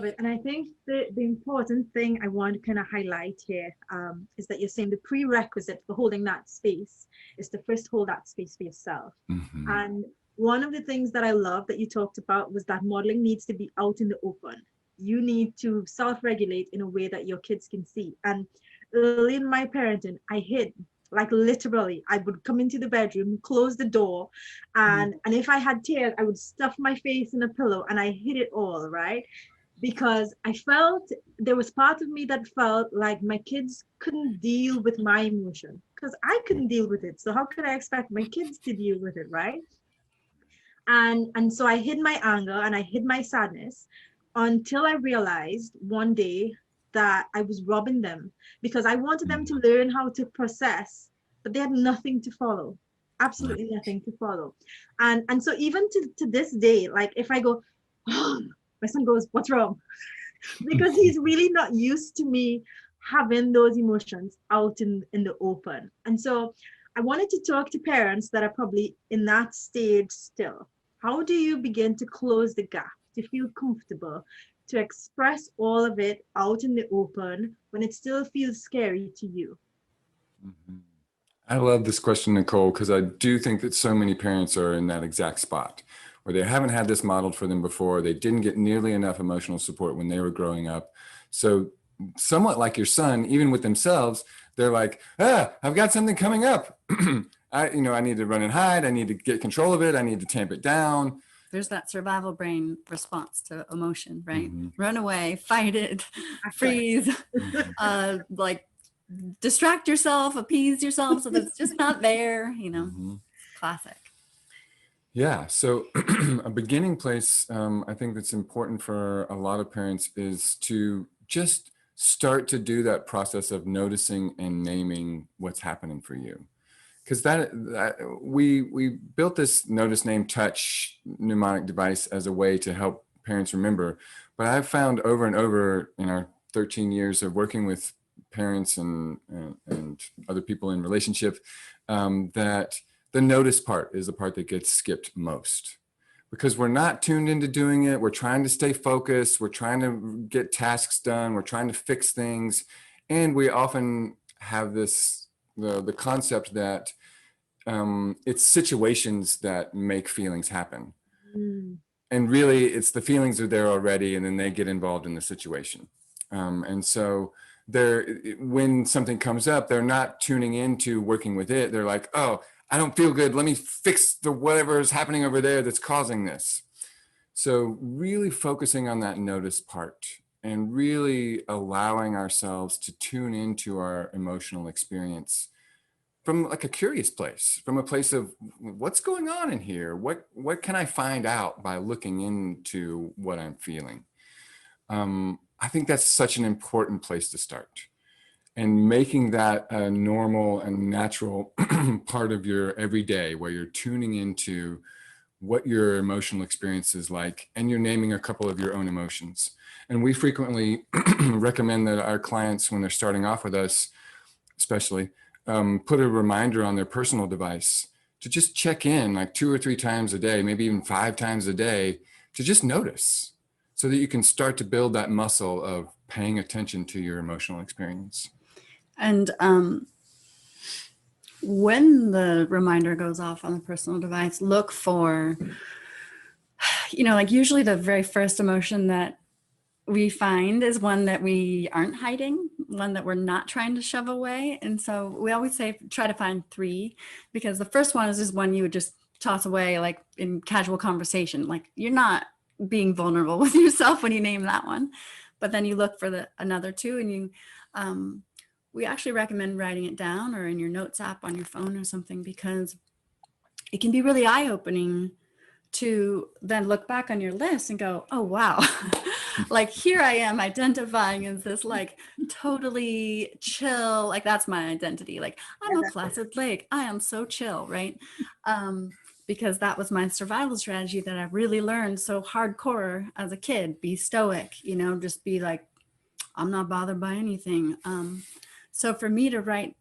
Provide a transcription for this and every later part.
love it. And I think the important thing I want to kind of highlight here is that you're saying the prerequisite for holding that space is to first hold that space for yourself. Mm-hmm. And one of the things that I love that you talked about was that modeling needs to be out in the open. You need to self-regulate in a way that your kids can see. And early in my parenting, I hid, like literally. I would come into the bedroom, close the door, and if I had tears, I would stuff my face in a pillow and I hid it all, right? Because I felt there was part of me that felt like my kids couldn't deal with my emotion because I couldn't deal with it. So how could I expect my kids to deal with it, right? And so I hid my anger and I hid my sadness until I realized one day that I was robbing them because I wanted them to learn how to process, but they had nothing to follow, absolutely nothing to follow. And so even to this day, like if I go, oh, my son goes, what's wrong? Because he's really not used to me having those emotions out in the open. And so I wanted to talk to parents that are probably in that stage still. How do you begin to close the gap, to feel comfortable, to express all of it out in the open when it still feels scary to you? Mm-hmm. I love this question, Nicole, because I do think that so many parents are in that exact spot where they haven't had this modeled for them before. They didn't get nearly enough emotional support when they were growing up. So somewhat like your son, even with themselves, they're like, I've got something coming up. I need to run and hide. I need to get control of it. I need to tamp it down. There's that survival brain response to emotion, right? Mm-hmm. Run away, fight it, freeze, like distract yourself, appease yourself so that it's just not there, Mm-hmm. Classic. Yeah. So a beginning place, I think that's important for a lot of parents is to just start to do that process of noticing and naming what's happening for you. Because that we built this notice, name, touch mnemonic device as a way to help parents remember. But I've found over and over in our 13 years of working with parents and other people in relationship that the notice part is the part that gets skipped most because we're not tuned into doing it. We're trying to stay focused. We're trying to get tasks done. We're trying to fix things. And we often have this, the concept that it's situations that make feelings happen. Mm. And really it's the feelings are there already and then they get involved in the situation. And so when something comes up, they're not tuning into working with it. They're like, oh, I don't feel good. Let me fix the whatever is happening over there that's causing this. So really focusing on that notice part and really allowing ourselves to tune into our emotional experience from like a curious place, from a place of what's going on in here? What can I find out by looking into what I'm feeling? I think that's such an important place to start. And making that a normal and natural part of your everyday where you're tuning into what your emotional experience is like and you're naming a couple of your own emotions. And we frequently recommend that our clients, when they're starting off with us, especially, put a reminder on their personal device to just check in like 2 or 3 times a day, maybe even 5 times a day, to just notice so that you can start to build that muscle of paying attention to your emotional experience. And when the reminder goes off on the personal device, look for, like usually the very first emotion that we find is one that we aren't hiding, one that we're not trying to shove away. And so we always say, try to find 3, because the first one is just one you would just toss away, like in casual conversation, like you're not being vulnerable with yourself when you name that one. But then you look for another 2 and you, we actually recommend writing it down or in your notes app on your phone or something, because it can be really eye-opening to then look back on your list and go, oh, wow, like here I am identifying as this like totally chill, like that's my identity. Like I'm a placid lake. I am so chill, right? Because that was my survival strategy that I really learned so hardcore as a kid. Be stoic, just be like, I'm not bothered by anything. So for me to write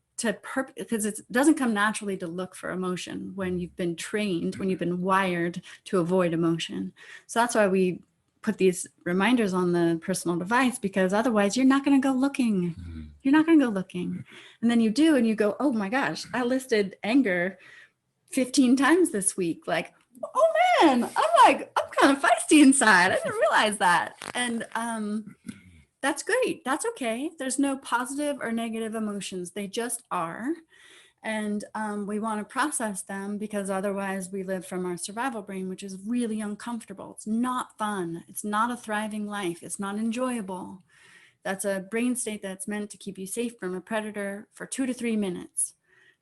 because it doesn't come naturally to look for emotion when you've been trained, when you've been wired to avoid emotion. So that's why we put these reminders on the personal device, because otherwise you're not going to go looking. You're not going to go looking. And then you do, and you go, oh my gosh, I listed anger 15 times this week. Like, oh man, I'm kind of feisty inside. I didn't realize that. And that's great. That's okay. There's no positive or negative emotions. They just are. And we want to process them, because otherwise we live from our survival brain, which is really uncomfortable. It's not fun. It's not a thriving life. It's not enjoyable. That's a brain state that's meant to keep you safe from a predator for 2 to 3 minutes.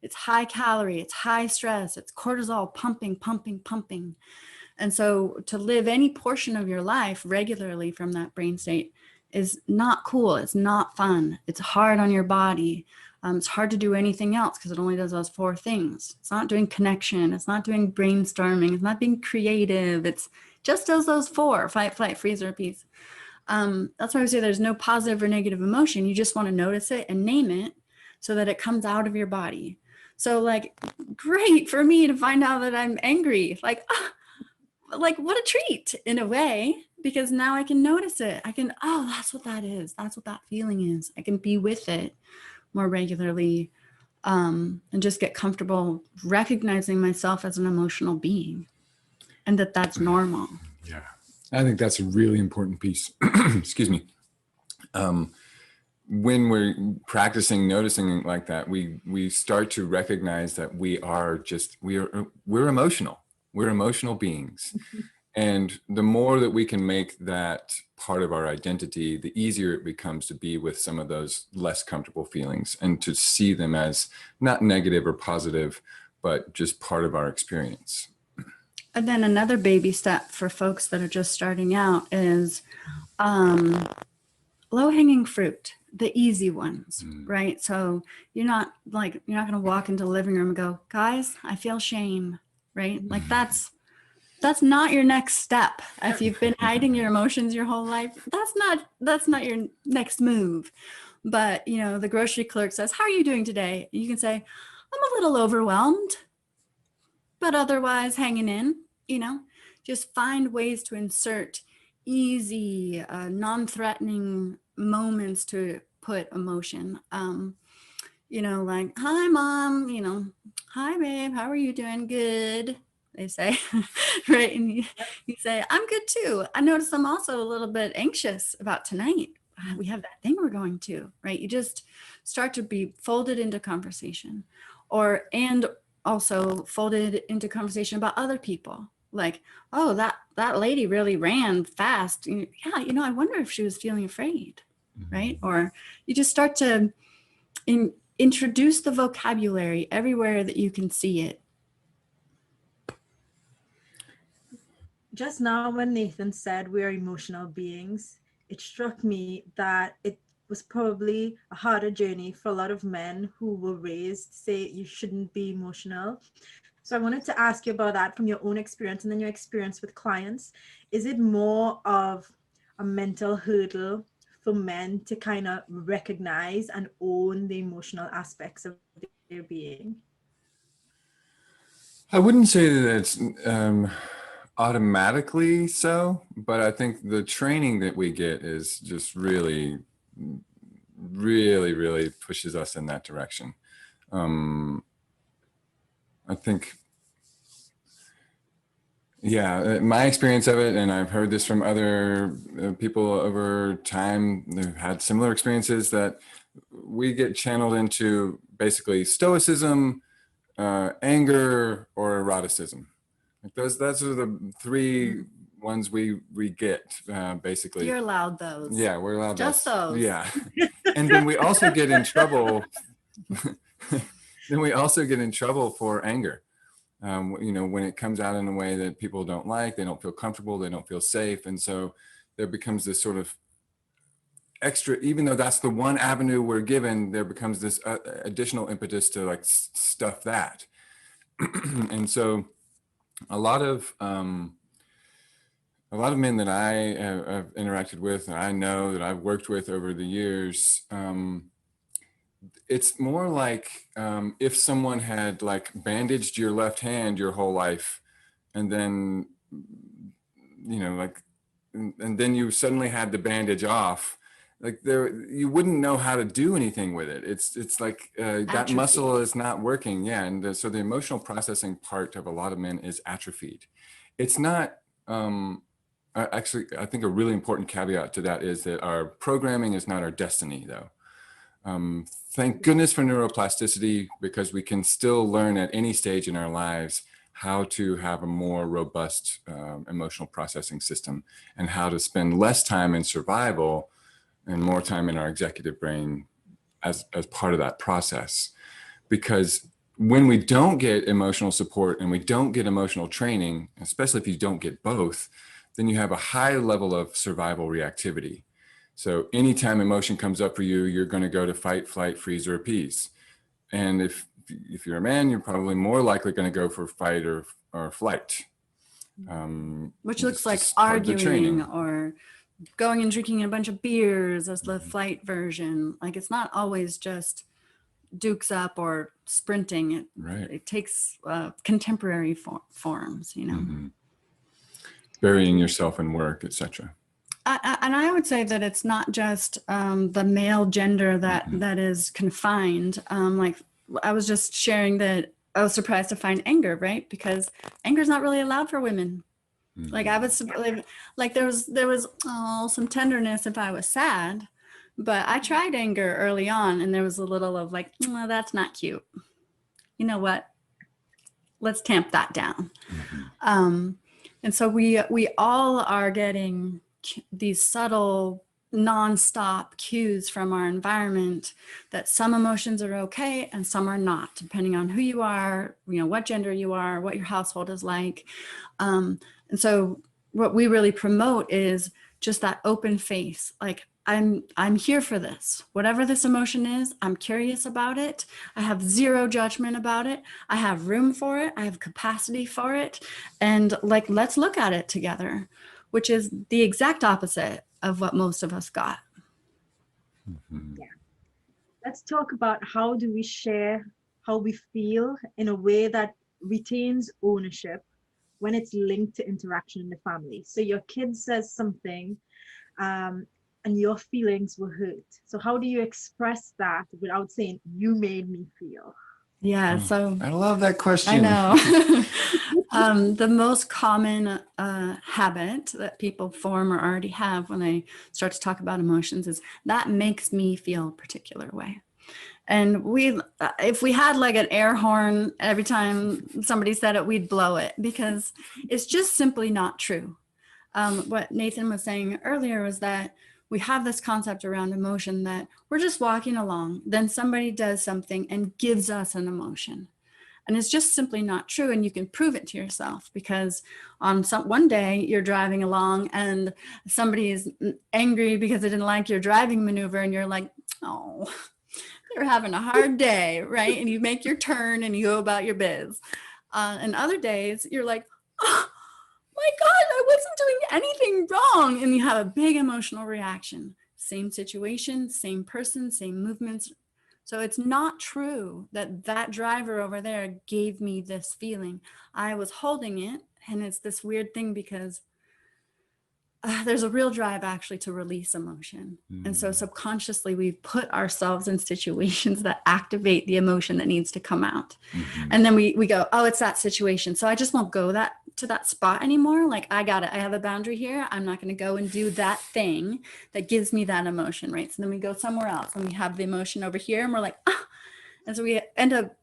It's high calorie, it's high stress, it's cortisol pumping, pumping, pumping. And so to live any portion of your life regularly from that brain state is not cool. It's not fun. It's hard on your body. It's hard to do anything else because it only does those 4 things. It's not doing connection. It's not doing brainstorming. It's not being creative. It's just does those 4: fight, flight, freeze, or repeat. That's why we say there's no positive or negative emotion. You just want to notice it and name it so that it comes out of your body. So like, great for me to find out that I'm angry. Like what a treat in a way, because now I can notice it. I can, oh, that's what that is. That's what that feeling is. I can be with it more regularly, and just get comfortable recognizing myself as an emotional being, and that that's normal. Yeah, I think that's a really important piece. Excuse me. When we're practicing noticing like that, we start to recognize that we're emotional. We're emotional beings. And the more that we can make that part of our identity, the easier it becomes to be with some of those less comfortable feelings and to see them as not negative or positive, but just part of our experience. And then another baby step for folks that are just starting out is low-hanging fruit, the easy ones, right? So you're not going to walk into the living room and go, guys, I feel shame, right? Like that's not your next step. If you've been hiding your emotions your whole life, that's not your next move. But, the grocery clerk says, how are you doing today? You can say, I'm a little overwhelmed, but otherwise hanging in, just find ways to insert easy, non-threatening moments to put emotion. Like, hi, mom, hi, babe, how are you doing? Good. They say, right? And you say, I'm good too. I notice I'm also a little bit anxious about tonight. We have that thing we're going to, right? You just start to be folded into conversation, and also folded into conversation about other people. Like, oh, that lady really ran fast. Yeah, I wonder if she was feeling afraid, right? Or you just start to introduce the vocabulary everywhere that you can see it. Just now, when Nathan said we're emotional beings, it struck me that it was probably a harder journey for a lot of men who were raised to say you shouldn't be emotional. So I wanted to ask you about that from your own experience and then your experience with clients. Is it more of a mental hurdle for men to kind of recognize and own the emotional aspects of their being? I wouldn't say that it's automatically so, but I think the training that we get is just really, really, really pushes us in that direction. I think, yeah, my experience of it, and I've heard this from other people over time who've had similar experiences, that we get channeled into basically stoicism, anger, or eroticism. Like those are the 3 ones we get basically. You're allowed those. Yeah, we're allowed just those. Yeah, and then we also get in trouble. Then we also get in trouble for anger. When it comes out in a way that people don't like, they don't feel comfortable, they don't feel safe, and so there becomes this sort of extra. Even though that's the one avenue we're given, there becomes this additional impetus to like stuff that, and so. A lot of men that I have interacted with, and I know that I've worked with over the years, it's more like if someone had like bandaged your left hand your whole life, and then like and then you suddenly had the bandage off, like you wouldn't know how to do anything with it. It's like that muscle is not working. Yeah. And so the emotional processing part of a lot of men is atrophied. It's not, actually, I think a really important caveat to that is that our programming is not our destiny, though. Thank goodness for neuroplasticity, because we can still learn at any stage in our lives how to have a more robust emotional processing system, and how to spend less time in survival and more time in our executive brain as part of that process. Because when we don't get emotional support and we don't get emotional training, especially if you don't get both, then you have a high level of survival reactivity. So anytime emotion comes up for you, you're going to go to fight, flight, freeze, or appease. And if you're a man, you're probably more likely going to go for fight or flight. Which looks like arguing or going and drinking a bunch of beers as the flight version. Like, it's not always just dukes up or sprinting. It takes contemporary forms, you know. Mm-hmm. Burying yourself in work, etc. And I would say that it's not just the male gender that is confined. Like, I was just sharing that I was surprised to find anger, right? Because anger is not really allowed for women. Mm-hmm. Like, I was like there was some tenderness if I was sad, but I tried anger early on, and there was a little of like, oh, that's not cute. You know what? Let's tamp that down. Mm-hmm. And so we all are getting these subtle, nonstop cues from our environment that some emotions are okay and some are not, depending on who you are, you know, what gender you are, what your household is like. And so what we really promote is just that open face. Like, I'm here for this. Whatever this emotion is, I'm curious about it. I have zero judgment about it. I have room for it. I have capacity for it. And like, let's look at it together, which is the exact opposite of what most of us got. Mm-hmm. Yeah. Let's talk about how do we share how we feel in a way that retains ownership when it's linked to interaction in the family. So your kid says something, and your feelings were hurt. So how do you express that without saying, you made me feel? Yeah, so I love that question. I know. The most common habit that people form or already have when they start to talk about emotions is, that makes me feel a particular way. And if we had like an air horn every time somebody said it, we'd blow it, because it's just simply not true. What Nathan was saying earlier was that we have this concept around emotion that we're just walking along, then somebody does something and gives us an emotion. And it's just simply not true. And you can prove it to yourself, because on one day you're driving along and somebody is angry because they didn't like your driving maneuver, and you're like, oh, they're having a hard day, right? And you make your turn and you go about your biz. And other days you're like, oh my God, I wasn't doing anything wrong. And you have a big emotional reaction. Same situation, same person, same movements. So it's not true that that driver over there gave me this feeling. I was holding it, and it's this weird thing because there's a real drive actually to release emotion. And so subconsciously we put ourselves in situations that activate the emotion that needs to come out. And then we go, oh, it's that situation, so I just won't go to that spot anymore. Like, I got it. I have a boundary here. I'm not going to go and do that thing that gives me that emotion, right? So then we go somewhere else and we have the emotion over here, and we're like, ah. And so we end up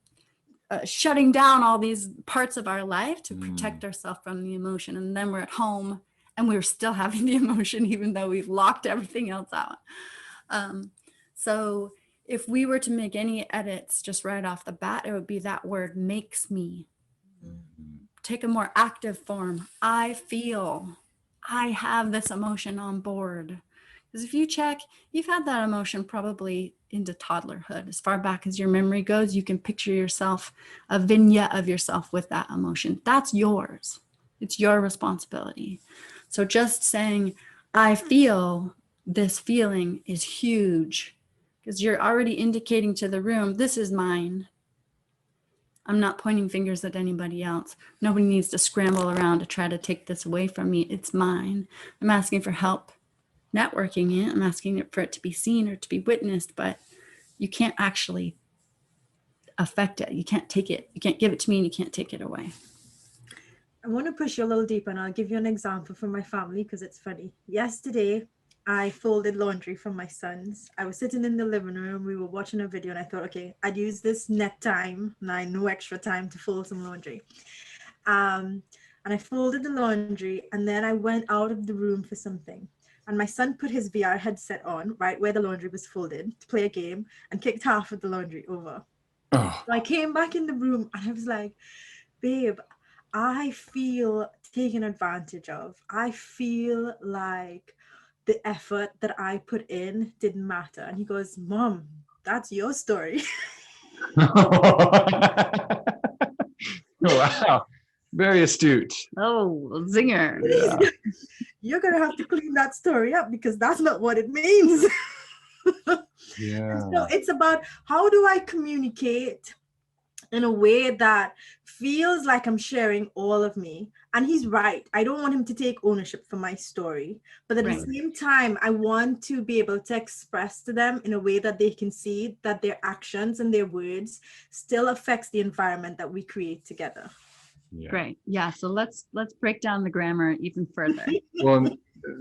shutting down all these parts of our life to protect ourselves from the emotion. And then we're at home and we're still having the emotion, even though we've locked everything else out. So if we were to make any edits just right off the bat, it would be that word, makes me. Take a more active form. I feel, I have this emotion on board. Because if you check, you've had that emotion probably into toddlerhood. As far back as your memory goes, you can picture yourself, a vignette of yourself with that emotion. That's yours. It's your responsibility. So just saying, I feel this feeling is huge, because you're already indicating to the room, this is mine. I'm not pointing fingers at anybody else. Nobody needs to scramble around to try to take this away from me. It's mine. I'm asking for help networking it. I'm asking for it to be seen or to be witnessed, but you can't actually affect it. You can't take it. You can't give it to me and you can't take it away. I want to push you a little deeper, and I'll give you an example from my family because it's funny. Yesterday, I folded laundry for my sons. I was sitting in the living room. We were watching a video, and I thought, okay, I'd use this net time, no extra time, to fold some laundry. And I folded the laundry, and then I went out of the room for something. And my son put his VR headset on, right where the laundry was folded, to play a game, and kicked half of the laundry over. Oh. So I came back in the room, and I was like, babe, I feel taken advantage of. I feel like the effort that I put in didn't matter. And he goes, Mom, that's your story. Wow. Very astute. Oh, zinger. Yeah. You're going to have to clean that story up because that's not what it means. Yeah. So it's about, how do I communicate in a way that feels like I'm sharing all of me? And he's right. I don't want him to take ownership for my story. But at Right. the same time, I want to be able to express to them in a way that they can see that their actions and their words still affects the environment that we create together. Yeah. Great. Yeah. So let's break down the grammar even further. Well,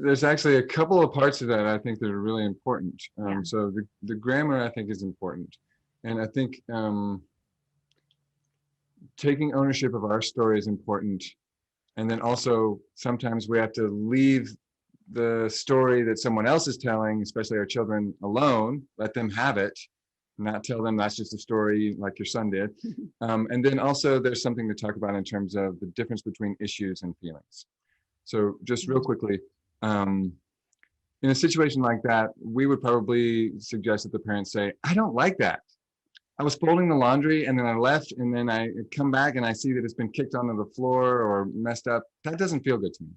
there's actually a couple of parts of that I think that are really important. Yeah. So the grammar I think is important. And I think taking ownership of our story is important. And then also sometimes we have to leave the story that someone else is telling, especially our children, alone, let them have it, not tell them that's just a story like your son did. And then also there's something to talk about in terms of the difference between issues and feelings. So just real quickly, in a situation like that, we would probably suggest that the parents say, I don't like that. I was folding the laundry and then I left and then I come back and I see that it's been kicked onto the floor or messed up. That doesn't feel good to me.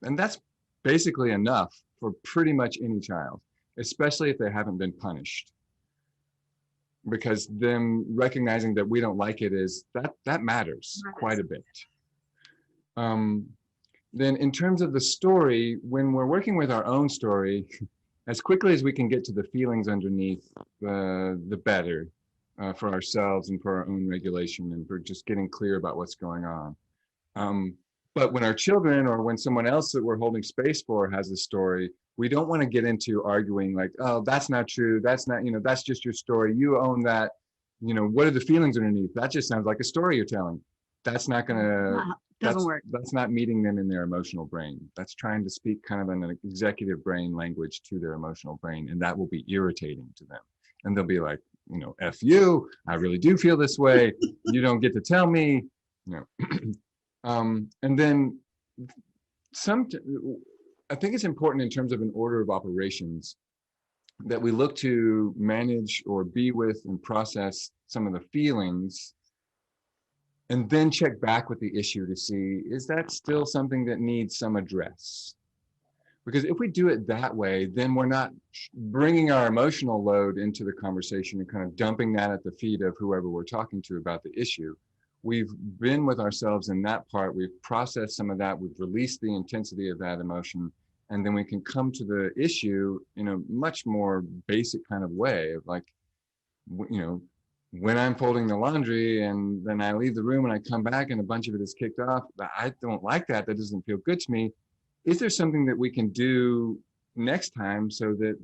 And that's basically enough for pretty much any child, especially if they haven't been punished. Because them recognizing that we don't like it is that matters quite a bit. Then in terms of the story, when we're working with our own story, as quickly as we can get to the feelings underneath, the better for ourselves and for our own regulation and for just getting clear about what's going on. But when our children or when someone else that we're holding space for has a story, we don't want to get into arguing like, oh, that's not true. That's not, that's just your story. You own that. What are the feelings underneath? That just sounds like a story you're telling. That's not going to, doesn't work. That's not meeting them in their emotional brain. That's trying to speak kind of an executive brain language to their emotional brain. And that will be irritating to them. And they'll be like, F you, I really do feel this way. You don't get to tell me, and then I think it's important in terms of an order of operations that we look to manage or be with and process some of the feelings and then check back with the issue to see, is that still something that needs some address? Because if we do it that way, then we're not bringing our emotional load into the conversation and kind of dumping that at the feet of whoever we're talking to about the issue. We've been with ourselves in that part. We've processed some of that. We've released the intensity of that emotion. And then we can come to the issue in a much more basic kind of way of like, when I'm folding the laundry and then I leave the room and I come back and a bunch of it is kicked off, I don't like that. That doesn't feel good to me. Is there something that we can do next time so that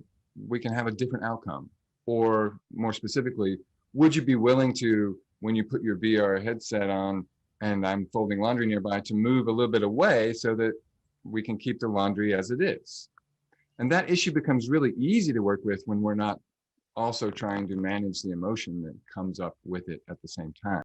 we can have a different outcome? Or more specifically, would you be willing to, when you put your VR headset on and I'm folding laundry nearby, to move a little bit away so that we can keep the laundry as it is? And that issue becomes really easy to work with when we're not also trying to manage the emotion that comes up with it at the same time.